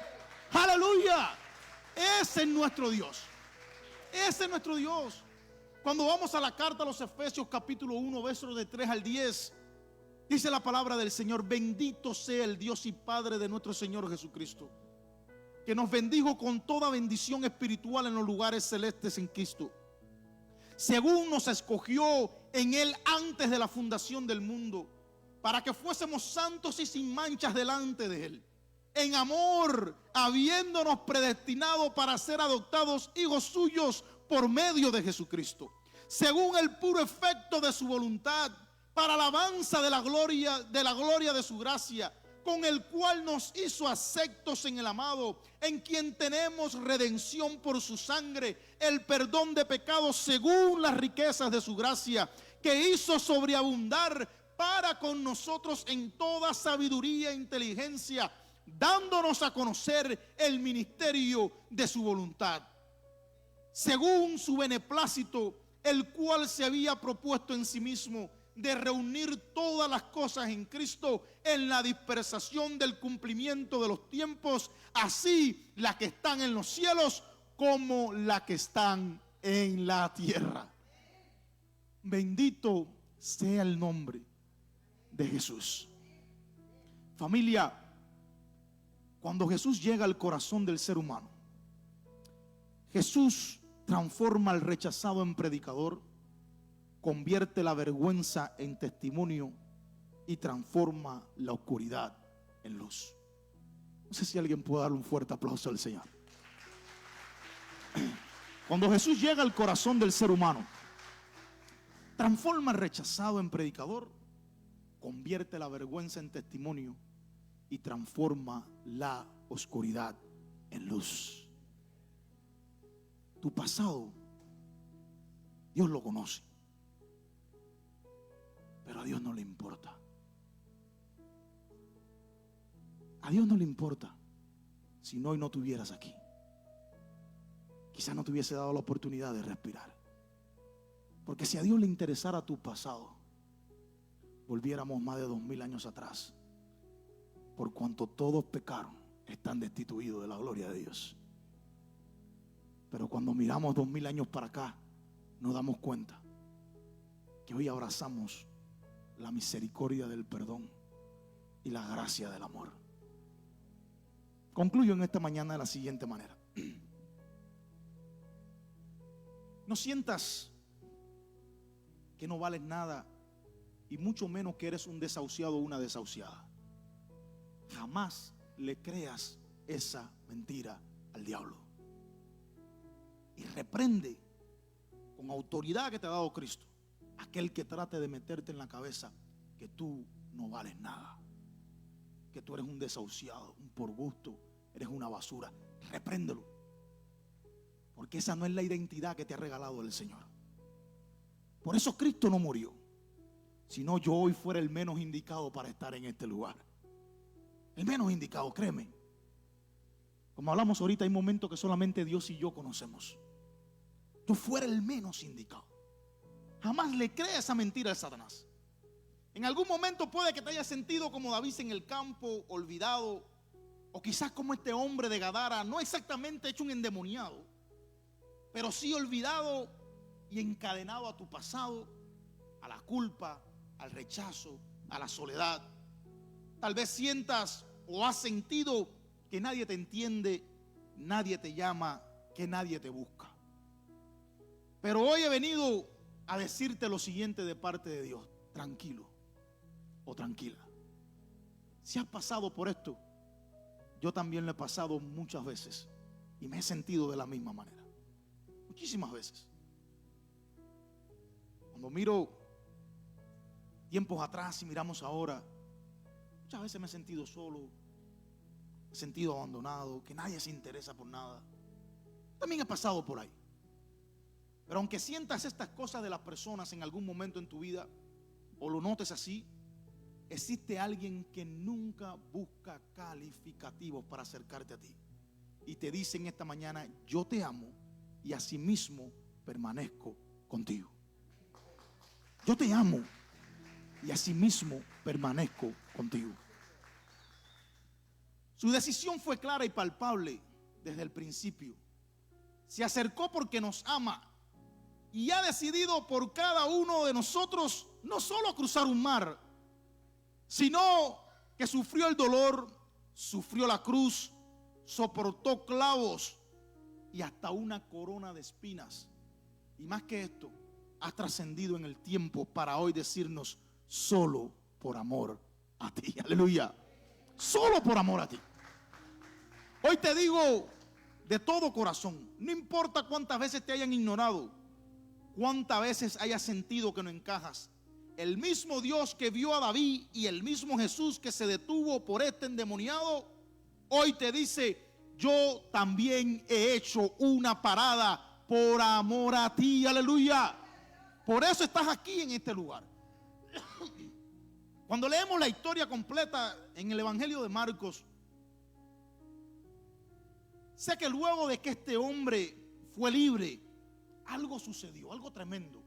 Aleluya. Ese es nuestro Dios. Ese es nuestro Dios. Cuando vamos a la carta a los Efesios capítulo 1, versos de 3 al 10, dice la palabra del Señor: bendito sea el Dios y Padre de nuestro Señor Jesucristo, que nos bendijo con toda bendición espiritual en los lugares celestes en Cristo, según nos escogió en Él antes de la fundación del mundo, para que fuésemos santos y sin manchas delante de Él, en amor, habiéndonos predestinado para ser adoptados hijos suyos por medio de Jesucristo, según el puro efecto de su voluntad, para alabanza de la gloria de su gracia, con el cual nos hizo aceptos en el amado, en quien tenemos redención por su sangre, el perdón de pecados según las riquezas de su gracia, que hizo sobreabundar para con nosotros en toda sabiduría e inteligencia, dándonos a conocer el ministerio de su voluntad, según su beneplácito, el cual se había propuesto en sí mismo de reunir todas las cosas en Cristo en la dispersación del cumplimiento de los tiempos, así las que están en los cielos como las que están en la tierra. Bendito sea el nombre de Jesús. Familia, cuando Jesús llega al corazón del ser humano, Jesús transforma al rechazado en predicador, convierte la vergüenza en testimonio y transforma la oscuridad en luz. No sé si alguien puede darle un fuerte aplauso al Señor. Cuando Jesús llega al corazón del ser humano, transforma al rechazado en predicador, convierte la vergüenza en testimonio y transforma la oscuridad en luz. Tu pasado, Dios lo conoce, pero a Dios no le importa. A Dios no le importa si hoy no estuvieras aquí. Quizás no te hubiese dado la oportunidad de respirar. Porque si a Dios le interesara tu pasado, volviéramos más de 2000 años atrás. Por cuanto todos pecaron, están destituidos de la gloria de Dios. Pero cuando miramos 2000 años para acá, nos damos cuenta que hoy abrazamos la misericordia del perdón y la gracia del amor. Concluyo en esta mañana de la siguiente manera. No sientas que no vales nada y mucho menos que eres un desahuciado o una desahuciada. Jamás le creas esa mentira al diablo. Y reprende con autoridad que te ha dado Cristo aquel que trate de meterte en la cabeza que tú no vales nada, que tú eres un desahuciado, un por gusto, eres una basura. Repréndelo, porque esa no es la identidad que te ha regalado el Señor. Por eso Cristo no murió, sino yo hoy fuera el menos indicado para estar en este lugar. El menos indicado, créeme. Como hablamos ahorita, hay momentos que solamente Dios y yo conocemos. Yo fuera el menos indicado. Jamás le creas esa mentira a Satanás. En algún momento puede que te hayas sentido como David en el campo, olvidado, o quizás como este hombre de Gadara, no exactamente hecho un endemoniado, pero sí olvidado y encadenado a tu pasado, a la culpa, al rechazo, a la soledad. Tal vez sientas o has sentido que nadie te entiende, nadie te llama, que nadie te busca. Pero hoy he venido a decirte lo siguiente de parte de Dios: tranquilo o tranquila. Si has pasado por esto, yo también lo he pasado muchas veces y me he sentido de la misma manera, muchísimas veces. Cuando miro tiempos atrás y miramos ahora, muchas veces me he sentido solo, me he sentido abandonado, que nadie se interesa por nada. También he pasado por ahí. Pero aunque sientas estas cosas de las personas en algún momento en tu vida, o lo notes así, existe alguien que nunca busca calificativos para acercarte a ti. Y te dice en esta mañana: yo te amo y asimismo permanezco contigo. Yo te amo y asimismo permanezco contigo. Su decisión fue clara y palpable desde el principio. se acercó porque nos ama y ha decidido por cada uno de nosotros no solo cruzar un mar, sino que sufrió el dolor, sufrió la cruz, soportó clavos y hasta una corona de espinas. Y más que esto, ha trascendido en el tiempo para hoy decirnos: solo por amor a ti. Aleluya. Solo por amor a ti. Hoy te digo de todo corazón, no importa cuántas veces te hayan ignorado, cuántas veces hayas sentido que no encajas, el mismo Dios que vio a David y el mismo Jesús que se detuvo por este endemoniado, hoy te dice: yo también he hecho una parada por amor a ti. Aleluya. Por eso estás aquí en este lugar. Cuando leemos la historia completa en el Evangelio de Marcos, sé que luego de que este hombre fue libre, algo sucedió, algo tremendo.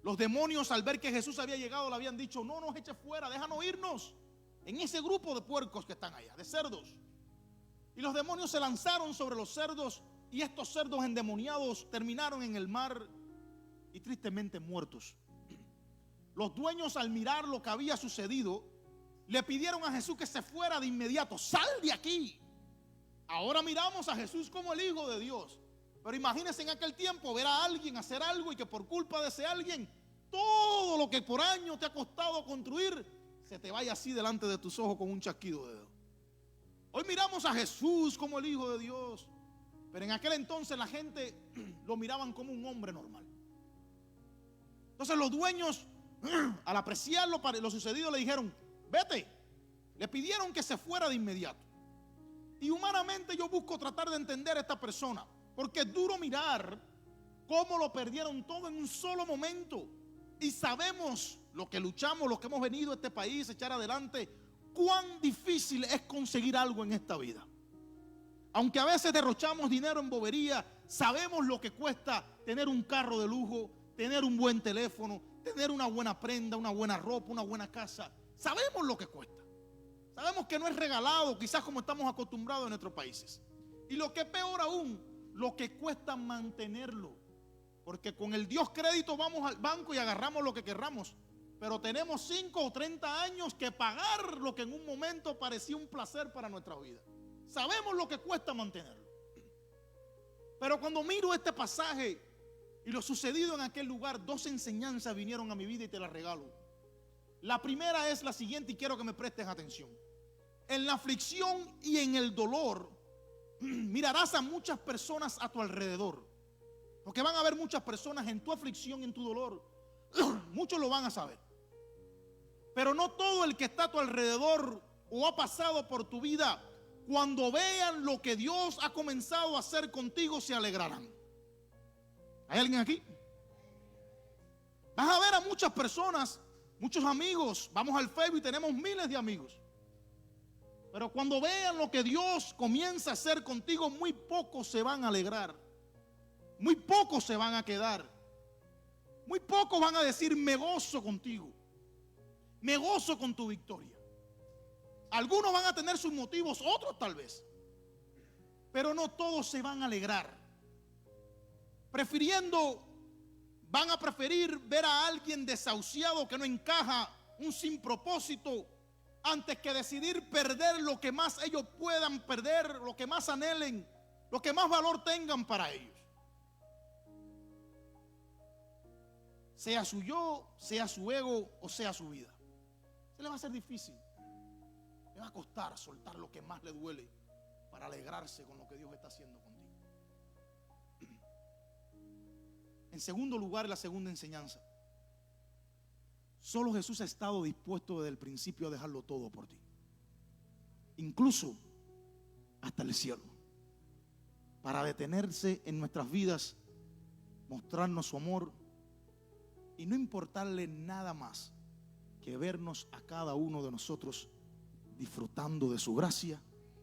Los demonios, al ver que Jesús había llegado, le habían dicho: no nos eches fuera, déjanos irnos. En ese grupo de puercos que están allá, de cerdos. Y los demonios se lanzaron sobre los cerdos, y estos cerdos endemoniados terminaron en el mar y tristemente muertos. Los dueños, al mirar lo que había sucedido, le pidieron a Jesús que se fuera de inmediato. ¡Sal de aquí! Ahora miramos a Jesús como el Hijo de Dios, pero imagínense en aquel tiempo ver a alguien hacer algo y que por culpa de ese alguien todo lo que por años te ha costado construir se te vaya así delante de tus ojos con un chasquido de dedo. Hoy miramos a Jesús como el Hijo de Dios, pero en aquel entonces la gente lo miraban como un hombre normal. Entonces los dueños, al apreciar lo sucedido, le dijeron: vete. Le pidieron que se fuera de inmediato. Y humanamente yo busco tratar de entender a esta persona, porque es duro mirar cómo lo perdieron todo en un solo momento. Y sabemos lo que luchamos, los que hemos venido a este país a echar adelante, cuán difícil es conseguir algo en esta vida. Aunque a veces derrochamos dinero en bobería, sabemos lo que cuesta tener un carro de lujo, tener un buen teléfono, tener una buena prenda, una buena ropa, una buena casa. Sabemos lo que cuesta. Sabemos que no es regalado, quizás como estamos acostumbrados en nuestros países. Y lo que es peor aún, lo que cuesta mantenerlo. Porque con el Dios crédito vamos al banco y agarramos lo que querramos. Pero tenemos 5 o 30 años que pagar lo que en un momento parecía un placer para nuestra vida. Sabemos lo que cuesta mantenerlo. Pero cuando miro este pasaje y lo sucedido en aquel lugar, dos enseñanzas vinieron a mi vida y te las regalo. La primera es la siguiente y quiero que me prestes atención. En la aflicción y en el dolor mirarás a muchas personas a tu alrededor. Porque van a haber muchas personas en tu aflicción, en tu dolor. Muchos lo van a saber. Pero no todo el que está a tu alrededor o ha pasado por tu vida, cuando vean lo que Dios ha comenzado a hacer contigo, se alegrarán. ¿Hay alguien aquí? Vas a ver a muchas personas, muchos amigos. Vamos al Facebook y tenemos miles de amigos. Pero cuando vean lo que Dios comienza a hacer contigo, muy pocos se van a alegrar. Muy pocos se van a quedar. Muy pocos van a decir: me gozo contigo. Me gozo con tu victoria. Algunos van a tener sus motivos, otros tal vez. Pero no todos se van a alegrar. Van a preferir ver a alguien desahuciado que no encaja, un sin propósito, antes que decidir perder lo que más ellos puedan perder, lo que más anhelen, lo que más valor tengan para ellos. Sea su yo, sea su ego o sea su vida. Se le va a hacer difícil. Le va a costar soltar lo que más le duele para alegrarse con lo que Dios está haciendo contigo. En segundo lugar, la segunda enseñanza. Solo Jesús ha estado dispuesto desde el principio a dejarlo todo por ti. Incluso hasta el cielo. Para detenerse en nuestras vidas, mostrarnos su amor y no importarle nada más que vernos a cada uno de nosotros disfrutando de su gracia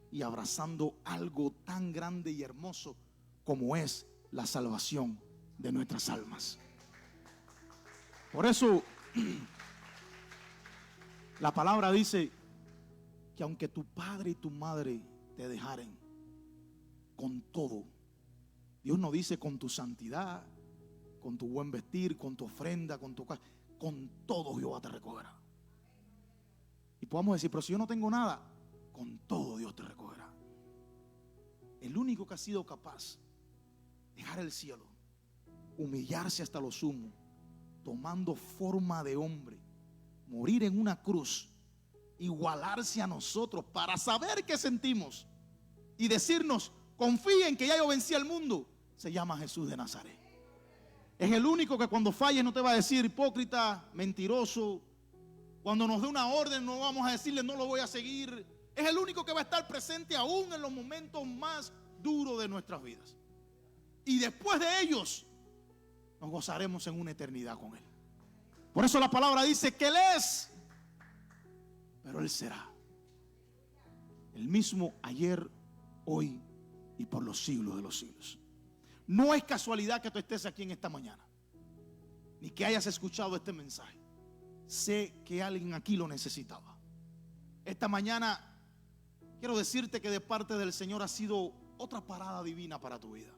y abrazando algo tan grande y hermoso como es la salvación de nuestras almas. Por eso la palabra dice que aunque tu padre y tu madre te dejaren, con todo Dios no dice con tu santidad, con tu buen vestir, con tu ofrenda, con todo Jehová te recogerá. Y podamos decir, pero si yo no tengo nada, con todo Dios te recogerá. El único que ha sido capaz de dejar el cielo, humillarse hasta lo sumo, tomando forma de hombre, morir en una cruz, igualarse a nosotros para saber qué sentimos y decirnos, confíen que ya yo vencí al mundo, se llama Jesús de Nazaret. Es el único que cuando falles no te va a decir hipócrita, mentiroso. Cuando nos dé una orden no vamos a decirle no lo voy a seguir. Es el único que va a estar presente aún en los momentos más duros de nuestras vidas. Y después de ellos nos gozaremos en una eternidad con Él. Por eso la palabra dice que Él es, pero Él será el mismo ayer, hoy y por los siglos de los siglos. No es casualidad que tú estés aquí en esta mañana, ni que hayas escuchado este mensaje. Sé que alguien aquí lo necesitaba. Esta mañana quiero decirte que de parte del Señor ha sido otra parada divina para tu vida.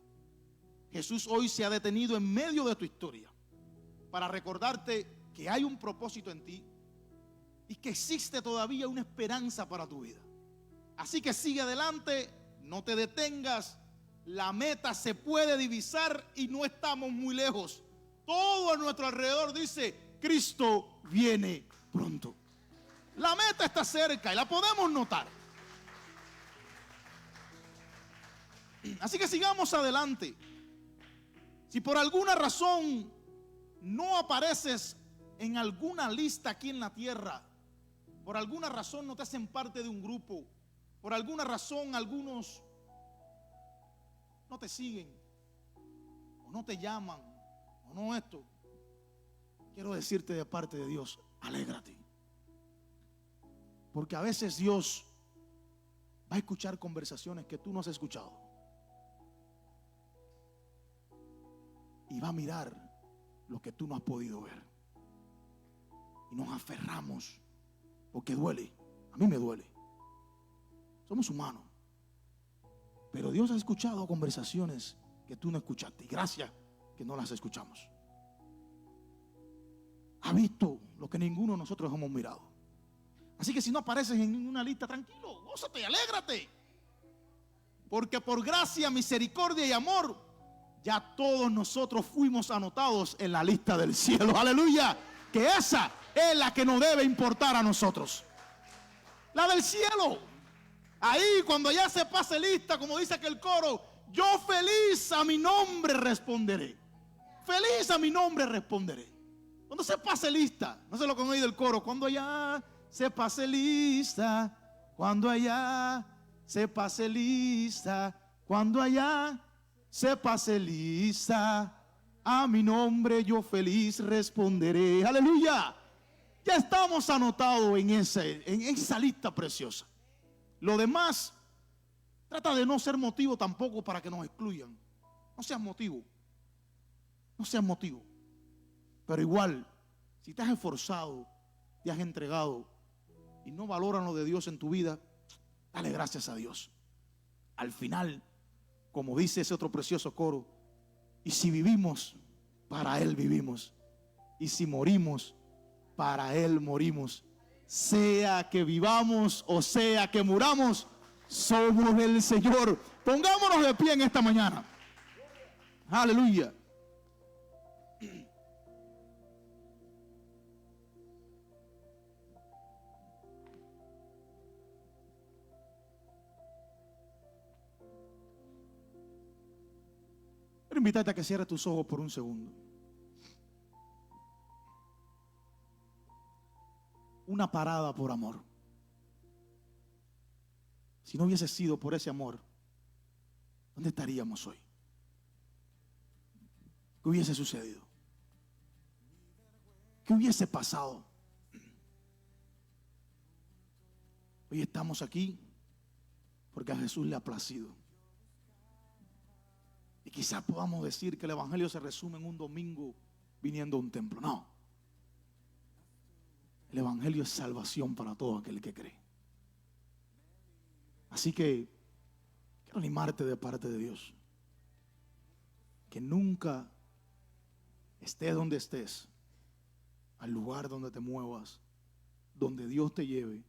Jesús hoy se ha detenido en medio de tu historia para recordarte que hay un propósito en ti y que existe todavía una esperanza para tu vida. Así que sigue adelante, no te detengas. La meta se puede divisar y no estamos muy lejos. Todo a nuestro alrededor dice, Cristo viene pronto. La meta está cerca y la podemos notar. Así que sigamos adelante. Si por alguna razón no apareces en alguna lista aquí en la tierra, por alguna razón no te hacen parte de un grupo, por alguna razón algunos no te siguen, o no te llaman, o no esto, quiero decirte de parte de Dios, alégrate. Porque a veces Dios va a escuchar conversaciones que tú no has escuchado. Y va a mirar lo que tú no has podido ver. Y nos aferramos, porque duele. A mí me duele. Somos humanos. Pero Dios ha escuchado conversaciones que tú no escuchaste. Y gracias que no las escuchamos. Ha visto lo que ninguno de nosotros hemos mirado. Así que si no apareces en ninguna lista, tranquilo, gózate, alégrate. Porque por gracia, misericordia y amor, ya todos nosotros fuimos anotados en la lista del cielo. Aleluya. Que esa es la que nos debe importar a nosotros. La del cielo. Ahí cuando ya se pase lista, como dice aquel coro, yo feliz a mi nombre responderé. Feliz a mi nombre responderé. Cuando se pase lista, no se lo han oído el coro, cuando allá se pase lista, cuando allá se pase lista, cuando allá se pase lista, a mi nombre yo feliz responderé. Aleluya. Ya estamos anotados en esa lista preciosa. Lo demás, trata de no ser motivo tampoco para que nos excluyan. No seas motivo. No seas motivo. Pero igual, si te has esforzado, te has entregado y no valoran lo de Dios en tu vida, dale gracias a Dios. Al final, como dice ese otro precioso coro, y si vivimos, para Él vivimos. Y si morimos, para Él morimos. Sea que vivamos o sea que muramos, somos del Señor. Pongámonos de pie en esta mañana. Aleluya. Quiero invitarte a que cierres tus ojos por un segundo. Una parada por amor. Si no hubiese sido por ese amor, ¿dónde estaríamos hoy? ¿Qué hubiese sucedido? ¿Qué hubiese pasado? Hoy estamos aquí porque a Jesús le ha placido. Y quizás podamos decir que el evangelio se resume en un domingo viniendo a un templo. No. El evangelio es salvación para todo aquel que cree. Así que quiero animarte de parte de Dios. que nunca, estés donde estés, al lugar donde te muevas, donde Dios te lleve,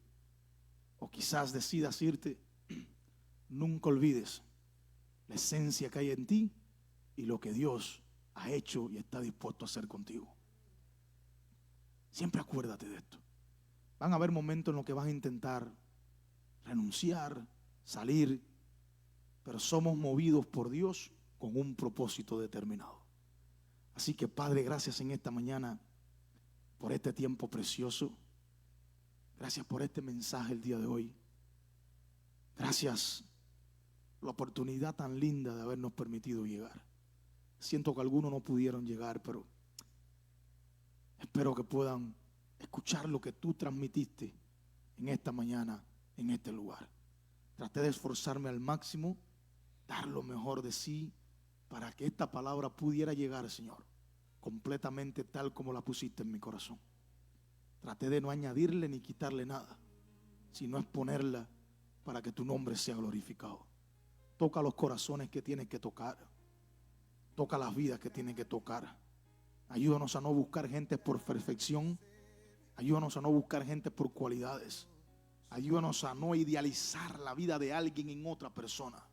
o quizás decidas irte, nunca olvides la esencia que hay en ti y lo que Dios ha hecho y está dispuesto a hacer contigo. Siempre acuérdate de esto. Van a haber momentos en los que vas a intentar renunciar, salir, pero somos movidos por Dios con un propósito determinado. Así que, Padre, gracias en esta mañana por este tiempo precioso. Gracias por este mensaje el día de hoy. Gracias por la oportunidad tan linda de habernos permitido llegar. Siento que algunos no pudieron llegar, pero espero que puedan escuchar lo que tú transmitiste en esta mañana, en este lugar. Traté de esforzarme al máximo, dar lo mejor de sí, para que esta palabra pudiera llegar, Señor, completamente tal como la pusiste en mi corazón. Traté de no añadirle ni quitarle nada, sino exponerla para que tu nombre sea glorificado. Toca los corazones que tienes que tocar. Toca las vidas que tienes que tocar. Ayúdanos a no buscar gente por perfección. Ayúdanos a no buscar gente por cualidades. Ayúdanos a no idealizar la vida de alguien en otra persona.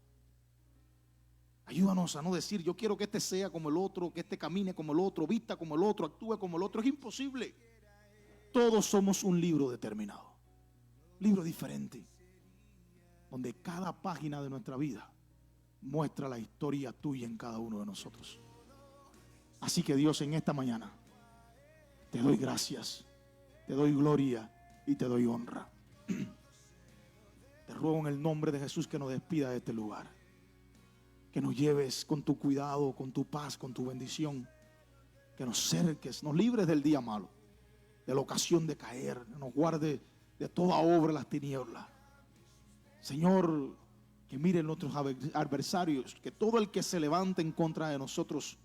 Ayúdanos a no decir, yo quiero que este sea como el otro, que este camine como el otro, vista como el otro, actúe como el otro. Es imposible. Todos somos un libro determinado, libro diferente, donde cada página de nuestra vida muestra la historia tuya en cada uno de nosotros. Así que, Dios, en esta mañana te doy gracias, te doy gloria y te doy honra. Te ruego en el nombre de Jesús que nos despida de este lugar, que nos lleves con tu cuidado, con tu paz, con tu bendición, que nos cerques, nos libres del día malo, de la ocasión de caer, nos guarde de toda obra de las tinieblas. Señor, que miren nuestros adversarios, que todo el que se levante en contra de nosotros,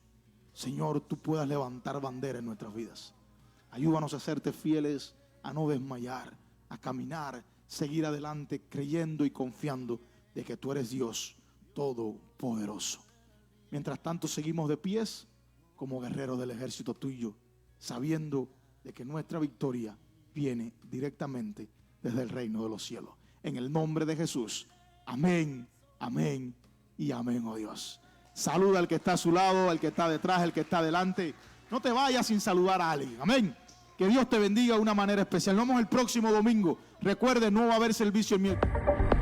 Señor, tú puedas levantar bandera en nuestras vidas. Ayúdanos a serte fieles, a no desmayar, a caminar, seguir adelante creyendo y confiando de que tú eres Dios todopoderoso. Mientras tanto seguimos de pies como guerreros del ejército tuyo, sabiendo de que nuestra victoria viene directamente desde el reino de los cielos. En el nombre de Jesús, amén, amén y amén, oh Dios. Saluda al que está a su lado, al que está detrás, al que está adelante. No te vayas sin saludar a alguien, amén. Que Dios te bendiga de una manera especial. Nos vemos el próximo domingo. Recuerde, no va a haber servicio el miércoles.